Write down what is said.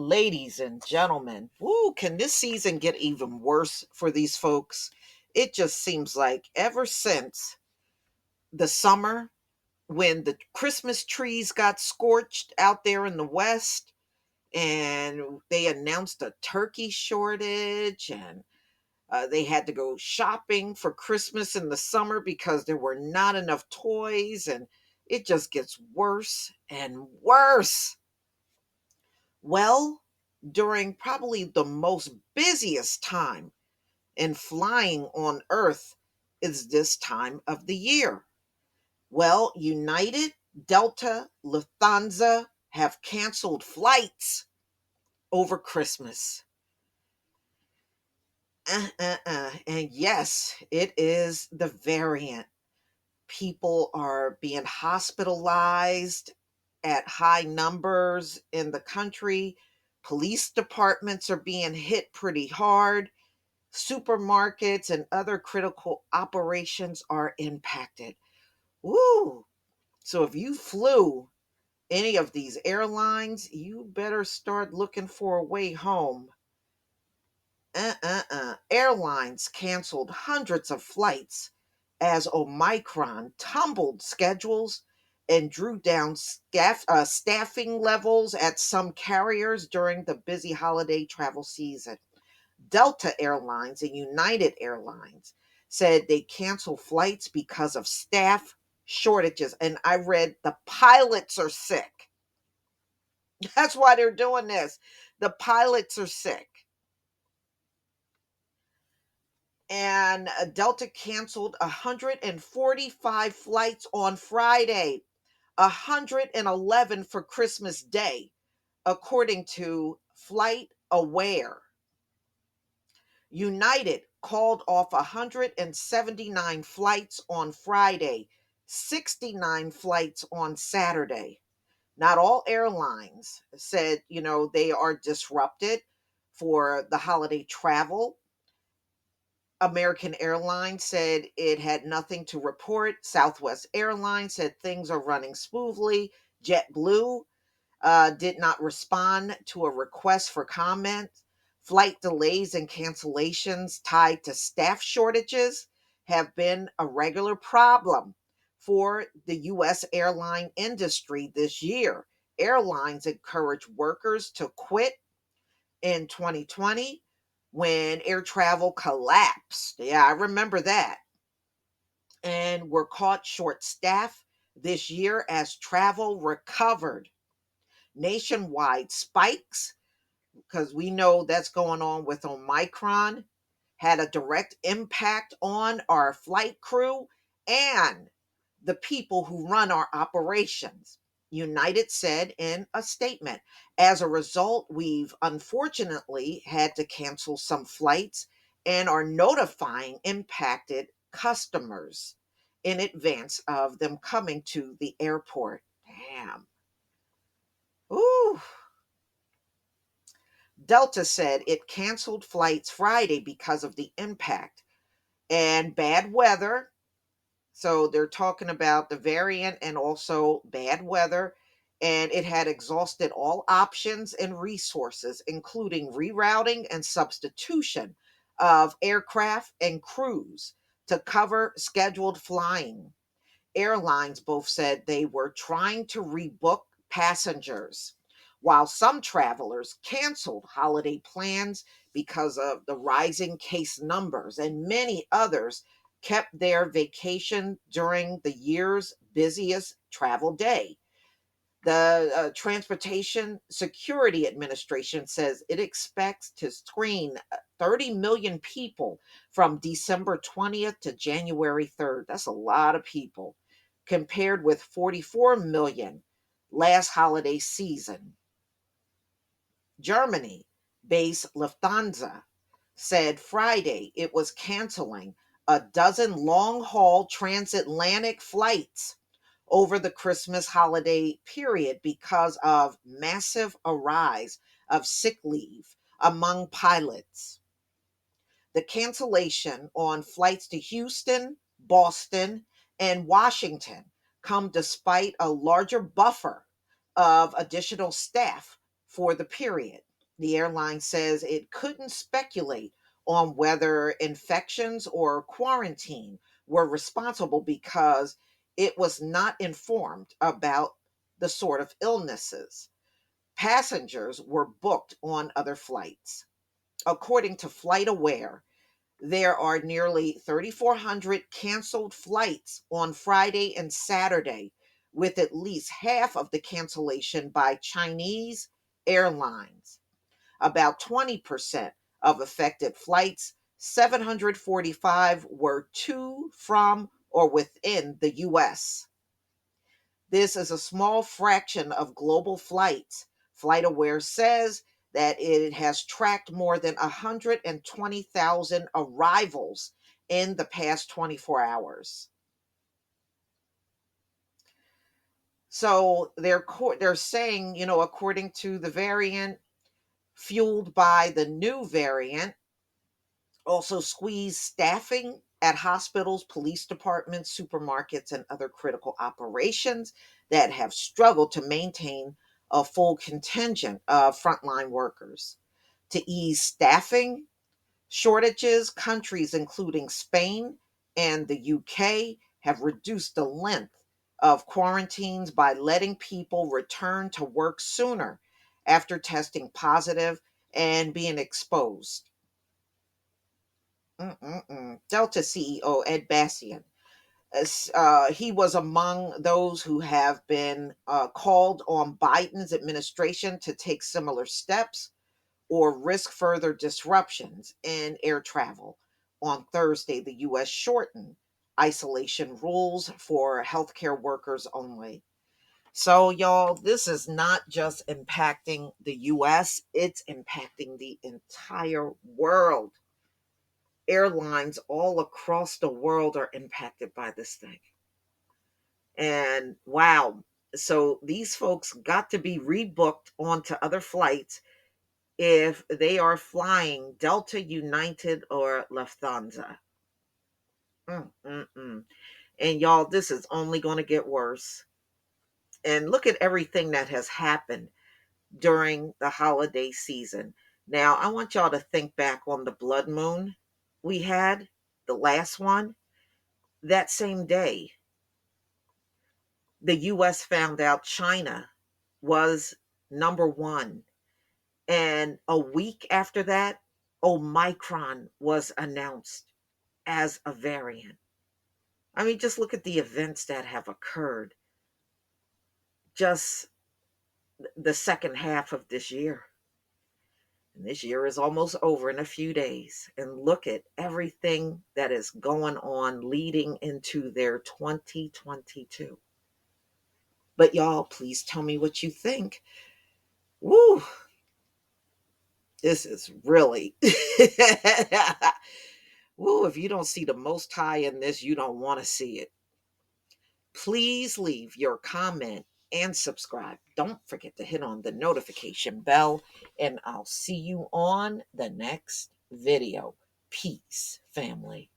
Ladies and gentlemen, woo, can this season get even worse for these folks? It just seems like ever since the summer, when the Christmas trees got scorched out there in the West, and they announced a turkey shortage, and they had to go shopping for Christmas in the summer because there were not enough toys, and it just gets worse and worse. Well, during probably the most busiest time in flying on Earth is this time of the year. Well, United, Delta, Lufthansa have canceled flights over Christmas. And yes, it is the variant. People are being hospitalized at high numbers in the country. Police departments are being hit pretty hard. Supermarkets and other critical operations are impacted. Woo! So if you flew any of these airlines, you better start looking for a way home. Airlines canceled hundreds of flights as Omicron tumbled schedules and drew down staffing levels at some carriers during the busy holiday travel season. Delta Airlines and United Airlines said they canceled flights because of staff shortages. And I read the pilots are sick. That's why they're doing this. The pilots are sick. And Delta canceled 145 flights on Friday, 111 for Christmas Day, according to Flight Aware. United called off 179 flights on Friday, 69 flights on Saturday. Not all airlines said, they are disrupted for the holiday travel. American Airlines said it had nothing to report. Southwest Airlines said things are running smoothly. JetBlue did not respond to a request for comment. Flight delays and cancellations tied to staff shortages have been a regular problem for the U.S. airline industry this year. Airlines encourage workers to quit in 2020 when air travel collapsed. Yeah, I remember that. And were caught short staffed this year as travel recovered. Nationwide spikes, because we know that's going on with Omicron, had a direct impact on our flight crew and the people who run our operations. United said in a statement, as a result, we've unfortunately had to cancel some flights and are notifying impacted customers in advance of them coming to the airport. Damn. Ooh. Delta said it canceled flights Friday because of the impact and bad weather. So they're talking about the variant and also bad weather. And it had exhausted all options and resources, including rerouting and substitution of aircraft and crews to cover scheduled flying. Airlines both said they were trying to rebook passengers, while some travelers canceled holiday plans because of the rising case numbers, and many others kept their vacation during the year's busiest travel day. The Transportation Security Administration says it expects to screen 30 million people from December 20th to January 3rd. That's a lot of people, compared with 44 million last holiday season. Germany based Lufthansa said Friday it was canceling a dozen long haul transatlantic flights over the Christmas holiday period because of massive rise of sick leave among pilots. The cancellation on flights to Houston, Boston, and Washington come despite a larger buffer of additional staff for the period. The airline says it couldn't speculate on whether infections or quarantine were responsible because it was not informed about the sort of illnesses. Passengers were booked on other flights. According to FlightAware, there are nearly 3,400 canceled flights on Friday and Saturday, with at least half of the cancellation by Chinese airlines. About 20% of affected flights, 745, were to, from, or within the US. This is a small fraction of global flights. FlightAware says that it has tracked more than 120,000 arrivals in the past 24 hours. So they're saying, according to the variant, fueled by the new variant, also squeeze staffing at hospitals, police departments, supermarkets, and other critical operations that have struggled to maintain a full contingent of frontline workers. To ease staffing shortages, countries including Spain and the UK have reduced the length of quarantines by letting people return to work sooner after testing positive and being exposed. Delta CEO Ed Bastian. He was among those who have been called on Biden's administration to take similar steps or risk further disruptions in air travel. On Thursday, the U.S. shortened isolation rules for healthcare workers only. So, y'all, this is not just impacting the U.S., it's impacting the entire world. Airlines all across the world are impacted by this thing. And wow, so these folks got to be rebooked onto other flights if they are flying Delta, United, or Lufthansa. Mm-mm-mm. And y'all, this is only going to get worse. And look at everything that has happened during the holiday season. Now, I want y'all to think back on the blood moon we had, the last one. That same day, the US found out China was number one. And a week after that, Omicron was announced as a variant. I mean, just look at the events that have occurred just the second half of this year. And this year is almost over in a few days. And look at everything that is going on leading into their 2022. But y'all, please tell me what you think. Woo, this is really woo, if you don't see the most high in this, you don't want to see it. Please leave your comment and subscribe. Don't forget to hit on the notification bell, and I'll see you on the next video. Peace, family.